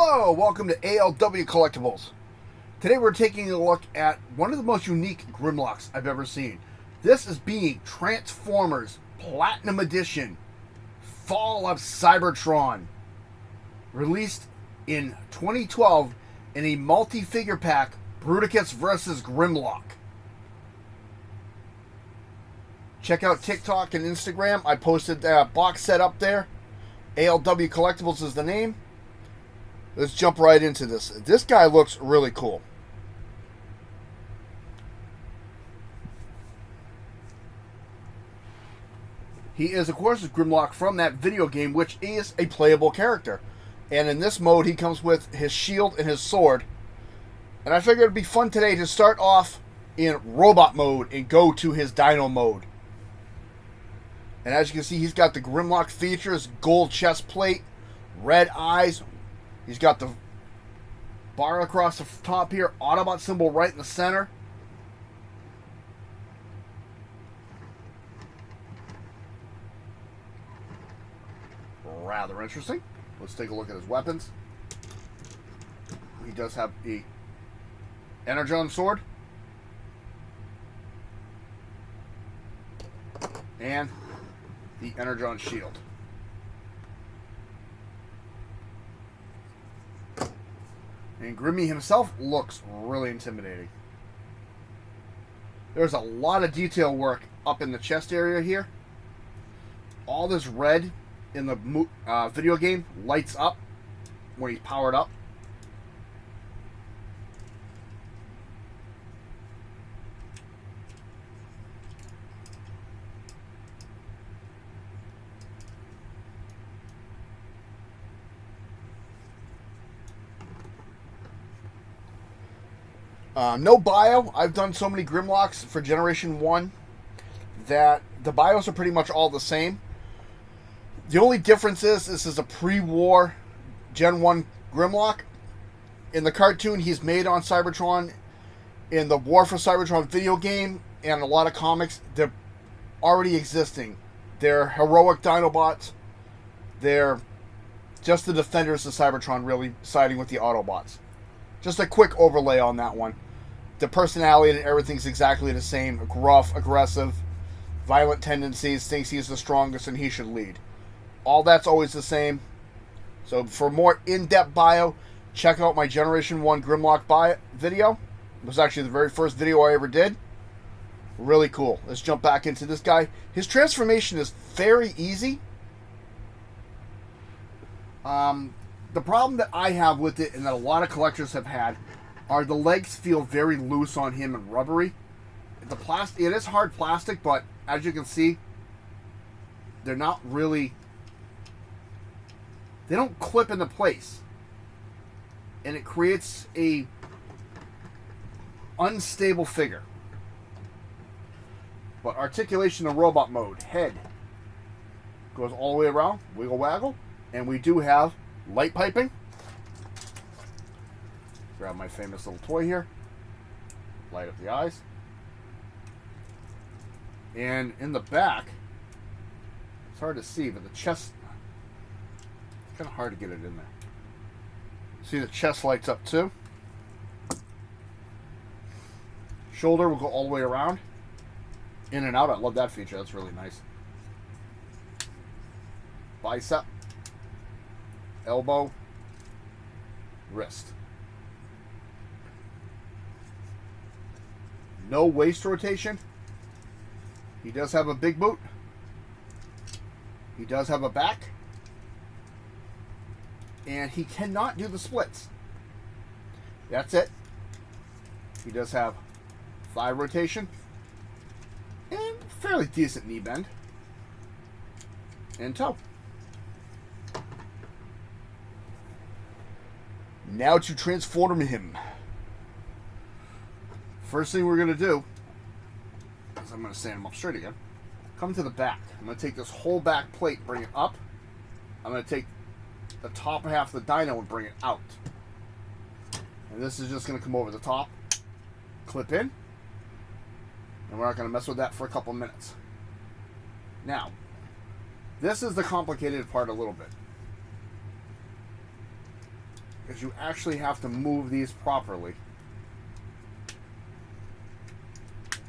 Hello, welcome to ALW Collectibles. Today we're taking a look at one of the most unique Grimlocks I've ever seen. This is being Transformers Platinum Edition Fall of Cybertron, released in 2012 in a multi-figure pack, Bruticus vs. Grimlock. Check out TikTok and Instagram. I posted that box set up there. ALW Collectibles is the name. Let's jump right into this. This guy looks really cool. He is, of course, Grimlock from that video game, which is a playable character. And in this mode, he comes with his shield and his sword. And I figured it'd be fun today to start off in robot mode and go to his dino mode. And as you can see, he's got the Grimlock features, gold chest plate, red eyes. He's got the bar across the top here, Autobot symbol right in the center. Rather interesting. Let's take a look at his weapons. He does have a Energon sword. And the Energon shield. And Grimmy himself looks really intimidating. There's a lot of detail work up in the chest area here. All this red in the video game lights up when he's powered up. No bio. I've done so many Grimlocks for Generation 1 that the bios are pretty much all the same. The only difference is this is a pre-war Gen 1 Grimlock. In the cartoon, he's made on Cybertron. In the War for Cybertron video game and a lot of comics, they're already existing. They're heroic Dinobots. They're just the defenders of Cybertron, really siding with the Autobots. Just a quick overlay on that one. The personality and everything's exactly the same. Gruff, aggressive, violent tendencies, thinks he's the strongest and he should lead. All that's always the same. So for more in-depth bio, check out my Generation 1 Grimlock bio video. It was actually the very first video I ever did. Really cool. Let's jump back into this guy. His transformation is very easy. The problem that I have with it, and that a lot of collectors have had, are the legs feel very loose on him and rubbery. It is hard plastic, but as you can see, they're not really... They don't clip into place. And it creates a unstable figure. But articulation in robot mode. Head goes all the way around. Wiggle waggle. And we do have light piping. Grab my famous little toy here. Light up the eyes. And in the back, it's hard to see, but the chest, it's kind of hard to get it in there. See, the chest lights up too. Shoulder will go all the way around. In and out. I love that feature. That's really nice. Bicep. Elbow. Wrist. No waist rotation. He does have a big boot. He does have a back. And he cannot do the splits. That's it. He does have thigh rotation. And fairly decent knee bend. And toe. Now to transform him. First thing we're going to do is I'm going to stand him up straight again. Come to the back. I'm going to take this whole back plate, bring it up. I'm going to take the top half of the dyno and bring it out. And this is just going to come over the top, clip in, and we're not going to mess with that for a couple minutes. Now, this is the complicated part a little bit. is you actually have to move these properly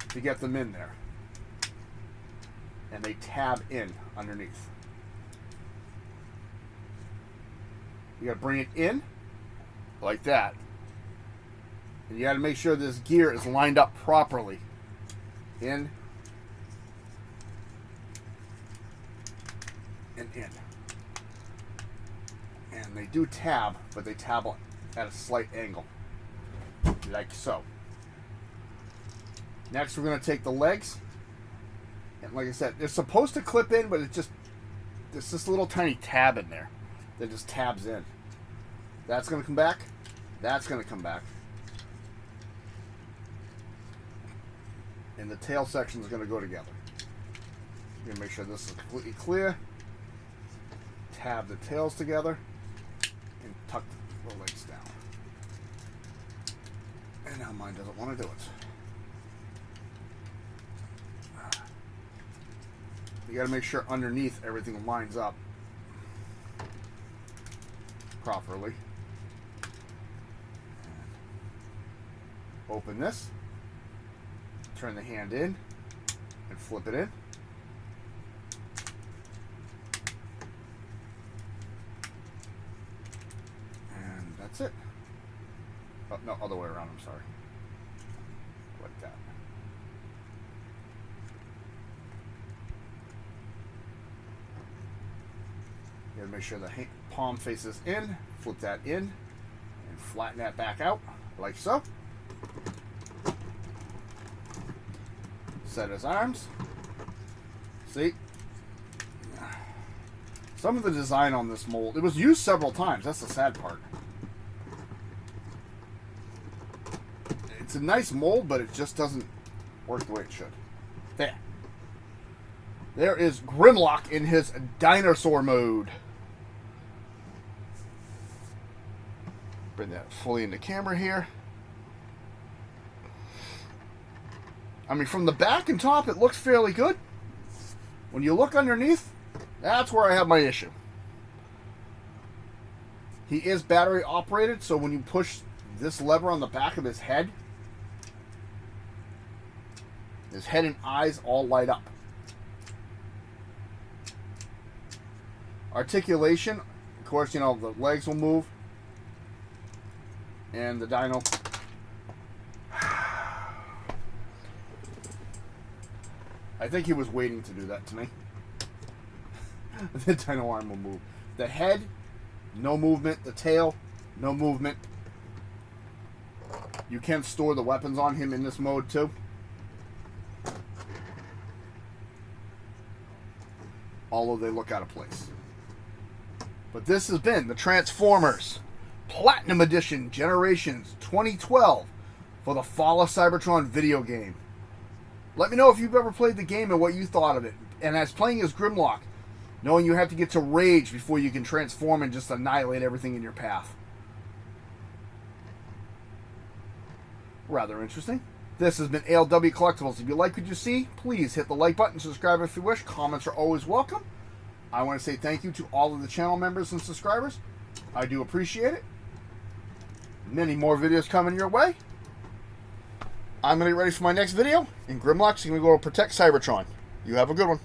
to get them in there. And they tab in underneath. You gotta bring it in like that. And you gotta make sure this gear is lined up properly. In and in. And they do tab, but they tab at a slight angle. Like so. Next we're gonna take the legs. And like I said, they're supposed to clip in, but there's this little tiny tab in there that just tabs in. That's going to come back. That's going to come back. And the tail section is going to go together. You're going to make sure this is completely clear. Tab the tails together. And tuck the legs down. And now mine doesn't want to do it. You got to make sure underneath everything lines up properly. Open this, turn the hand in, and flip it in. And that's it. Oh, no, other way around, I'm sorry. Like that. You gotta make sure the palm faces in, flip that in, and flatten that back out, like so. Set his arms. See? Some of the design on this mold, it was used several times, that's the sad part. It's a nice mold, but it just doesn't work the way it should. There. There is Grimlock in his dinosaur mode. Bring that fully into camera here. I mean, from the back and top, it looks fairly good. When you look underneath, that's where I have my issue. He is battery operated, so when you push this lever on the back of his head and eyes all light up. Articulation, of course, you know, the legs will move. And the dino. I think he was waiting to do that to me. The dino arm will move. The head, no movement. The tail, no movement. You can store the weapons on him in this mode too. Although they look out of place. But this has been the Transformers Platinum Edition Generations 2012 for the Fall of Cybertron video game. Let me know if you've ever played the game and what you thought of it. And as playing as Grimlock, knowing you have to get to Rage before you can transform and just annihilate everything in your path. Rather interesting. This has been ALW Collectibles. If you like what you see, please hit the like button, subscribe if you wish. Comments are always welcome. I want to say thank you to all of the channel members and subscribers. I do appreciate it. Many more videos coming your way. I'm going to get ready for my next video, and Grimlock's going to go protect Cybertron. You have a good one.